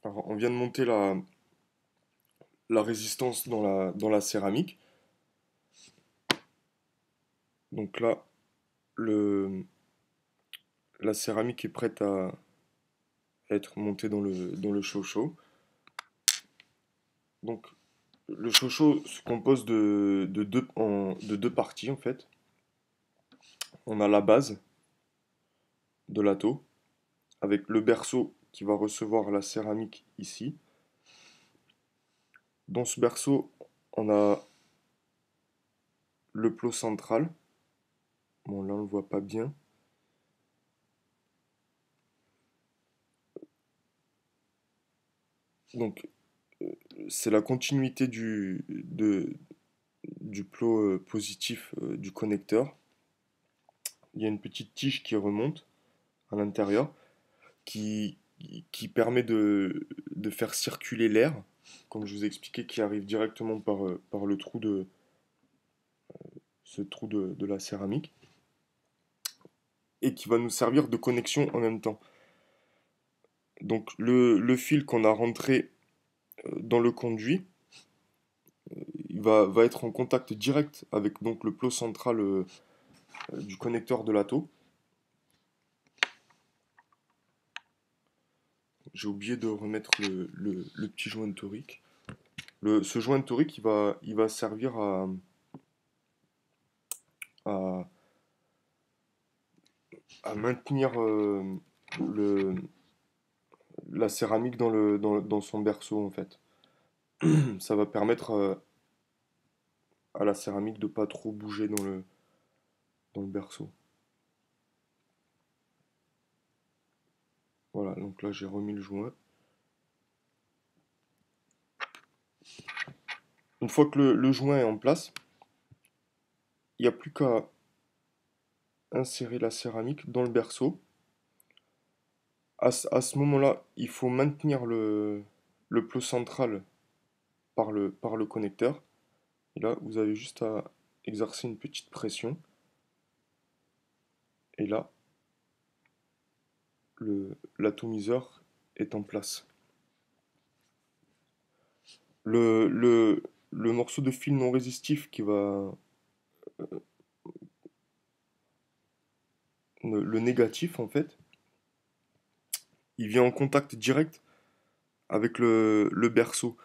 Alors, on vient de monter la résistance dans la céramique. Donc là, le, la céramique est prête à être montée dans le chaud-chaud. Donc le chaud-chaud se compose de deux parties en fait. On a la base de la taux avec le berceau qui va recevoir la céramique ici. Dans ce berceau, on a le plot central. Bon, là, on ne le voit pas bien. Donc, c'est la continuité du plot positif du connecteur. Il y a une petite tige qui remonte à l'intérieur qui, qui permet de faire circuler l'air, comme je vous ai expliqué, qui arrive directement par le trou ce trou de la céramique et qui va nous servir de connexion en même temps. Donc le fil qu'on a rentré dans le conduit, va être en contact direct avec donc le plot central du connecteur de l'ATO. J'ai oublié de remettre le petit joint torique. Ce joint torique, il va servir à, à maintenir le, la céramique dans son berceau en fait. Ça va permettre à la céramique de pas trop bouger dans le berceau. Voilà, donc là j'ai remis le joint. Une fois que le joint est en place, il n'y a plus qu'à insérer la céramique dans le berceau. À ce moment-là, il faut maintenir le plot central par le connecteur. Et là, vous avez juste à exercer une petite pression. Et là, l'atomiseur est en place. Le, le, le morceau de fil non résistif qui va... Le négatif, en fait, il vient en contact direct avec le berceau.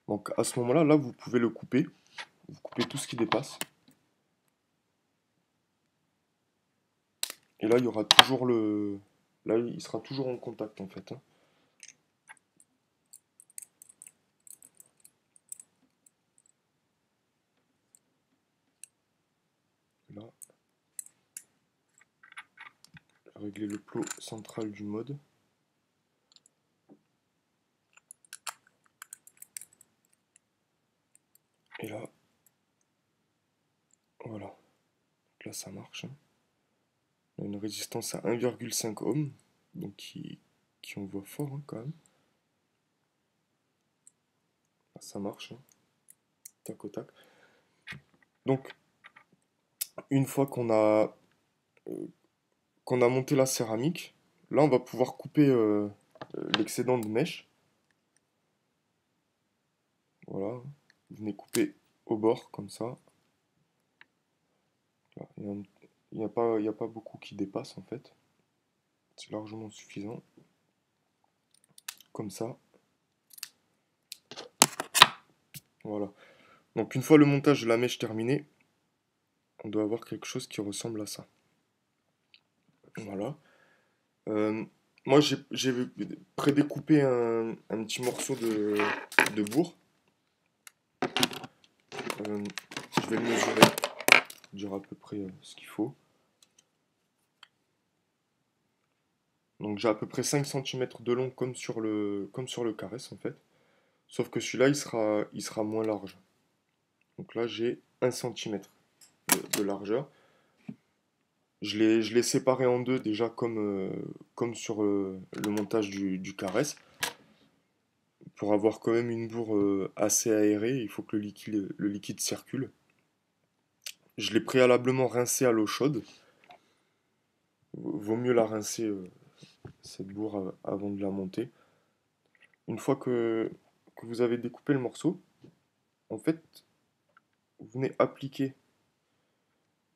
Donc à ce moment-là, là, vous pouvez le couper. Vous coupez tout ce qui dépasse. Et là, il y aura toujours le... Là, il sera toujours en contact, en fait, hein. Là, régler le plot central du mode. Et là, voilà. Donc là, ça marche, hein. On a une résistance à 1,5 ohm, donc qui envoie fort, hein, quand même. Là, ça marche, hein. Tac au tac. Donc, une fois qu'on a monté la céramique, là, on va pouvoir couper l'excédent de mèche. Voilà. Vous venez couper au bord, comme ça. Là, il y a pas beaucoup qui dépasse, en fait. C'est largement suffisant. Comme ça. Voilà. Donc une fois le montage de la mèche terminé, on doit avoir quelque chose qui ressemble à ça. Voilà. Euh, Moi j'ai prédécoupé un petit morceau de bourre. Euh, je vais le mesurer, dire à peu près ce qu'il faut. Donc j'ai à peu près 5 centimètres de long comme sur le caresse en fait. Sauf que celui-là il sera moins large. Donc là j'ai 1 centimètre de largeur. Je l'ai séparé en deux déjà comme sur le montage du caresse. Pour avoir quand même une bourre assez aérée, il faut que le liquide circule. Je l'ai préalablement rincé à l'eau chaude. Vaut mieux la rincer, cette bourre, avant de la monter. Une fois que vous avez découpé le morceau, en fait, vous venez appliquer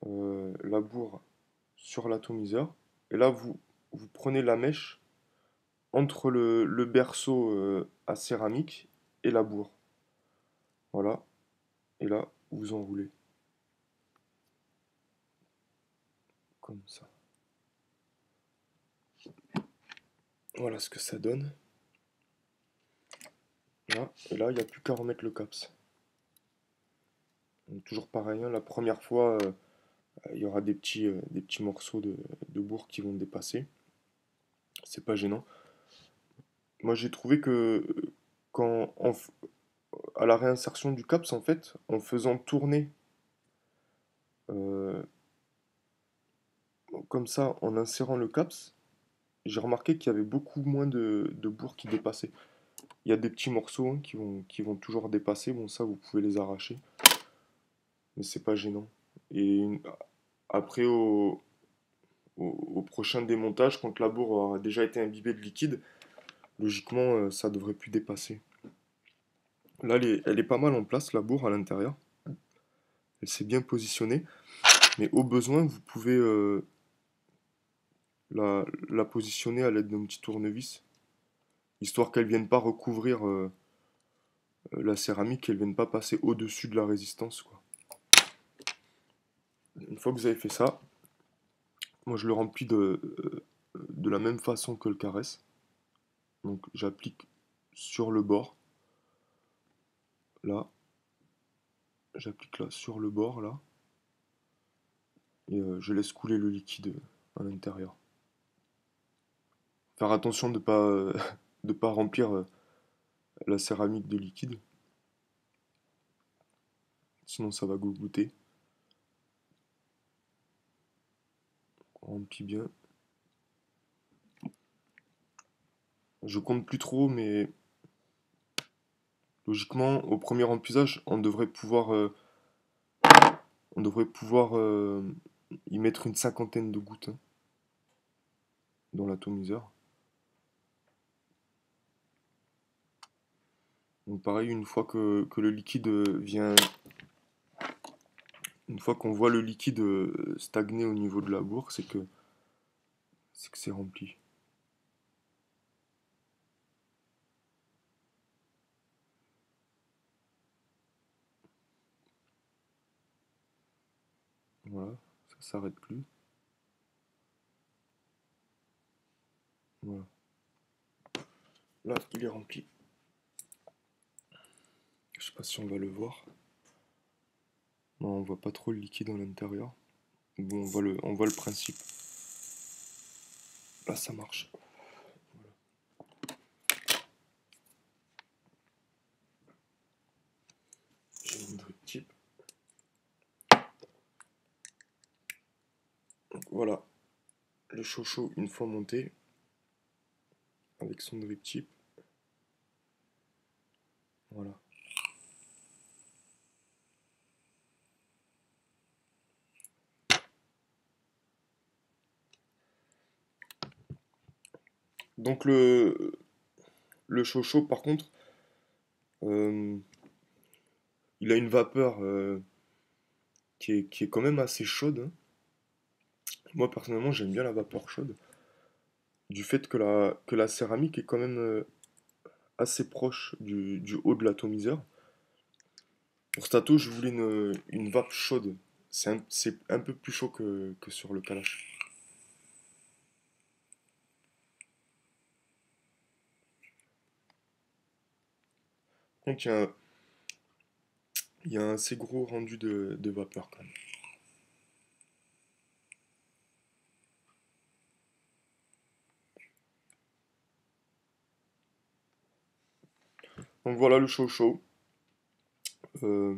la bourre sur l'atomiseur. Et là, vous prenez la mèche entre le berceau à céramique et la bourre. Voilà. Et là, vous enroulez. Comme ça. Voilà ce que ça donne. Là. Et là, il n'y a plus qu'à remettre le caps. Donc, toujours pareil, hein, la première fois, il y aura des petits morceaux de bourre qui vont dépasser. C'est pas gênant. Moi, j'ai trouvé que quand à la réinsertion du caps, en fait, en faisant tourner euh, comme ça, en insérant le caps, j'ai remarqué qu'il y avait beaucoup moins de bourre qui dépassait. Il y a des petits morceaux hein, qui vont toujours dépasser. Bon, ça, vous pouvez les arracher, mais c'est pas gênant. Et après, au prochain démontage, quand la bourre aura déjà été imbibée de liquide, logiquement, ça devrait plus dépasser. Là, elle est pas mal en place, la bourre à l'intérieur. Elle s'est bien positionnée. Mais au besoin, vous pouvez la positionner à l'aide d'un petit tournevis, histoire qu'elle vienne pas recouvrir la céramique, qu'elle vienne pas passer au-dessus de la résistance, quoi. Une fois que vous avez fait ça, moi je le remplis de la même façon que le caresse. Donc j'applique sur le bord, là. J'applique là sur le bord, là. Et je laisse couler le liquide à l'intérieur. Faire attention de pas, de pas remplir la céramique de liquide, sinon ça va goûter. On remplit bien. Je compte plus trop, mais logiquement, au premier remplissage, on devrait pouvoir y mettre une cinquantaine de gouttes hein, dans l'atomiseur. Donc pareil, une fois que le liquide vient, une fois qu'on voit le liquide stagner au niveau de la bourre, c'est que c'est rempli. Voilà, ça s'arrête plus. Voilà. Là, il est rempli. Je sais pas si on va le voir. Non, on voit pas trop le liquide à l'intérieur. Bon, on voit le principe. Là, ça marche. J'ai une drip tip. Donc voilà, le chaud une fois monté, avec son drip tip. Voilà. Donc le chaud par contre, euh, il a une vapeur qui est quand même assez chaude, hein. Moi personnellement j'aime bien la vapeur chaude, du fait que la céramique est quand même assez proche du haut de l'atomiseur. Pour cet ato, je voulais une vape chaude. C'est un peu plus chaud que sur le Kalash. Donc il y a un assez gros rendu de vapeur quand même. Donc voilà le chaud. Euh,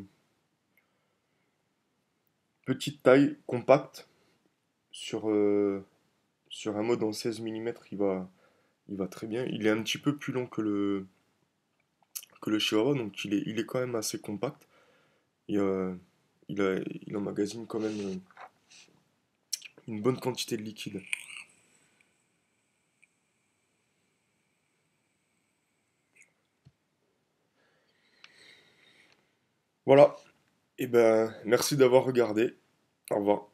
Petite taille, compacte, sur, sur un mode en 16 mm, il va très bien. Il est un petit peu plus long que le Chihuahua, donc il est quand même assez compact. Et il emmagasine quand même une bonne quantité de liquide. Voilà. Et ben, merci d'avoir regardé. Au revoir.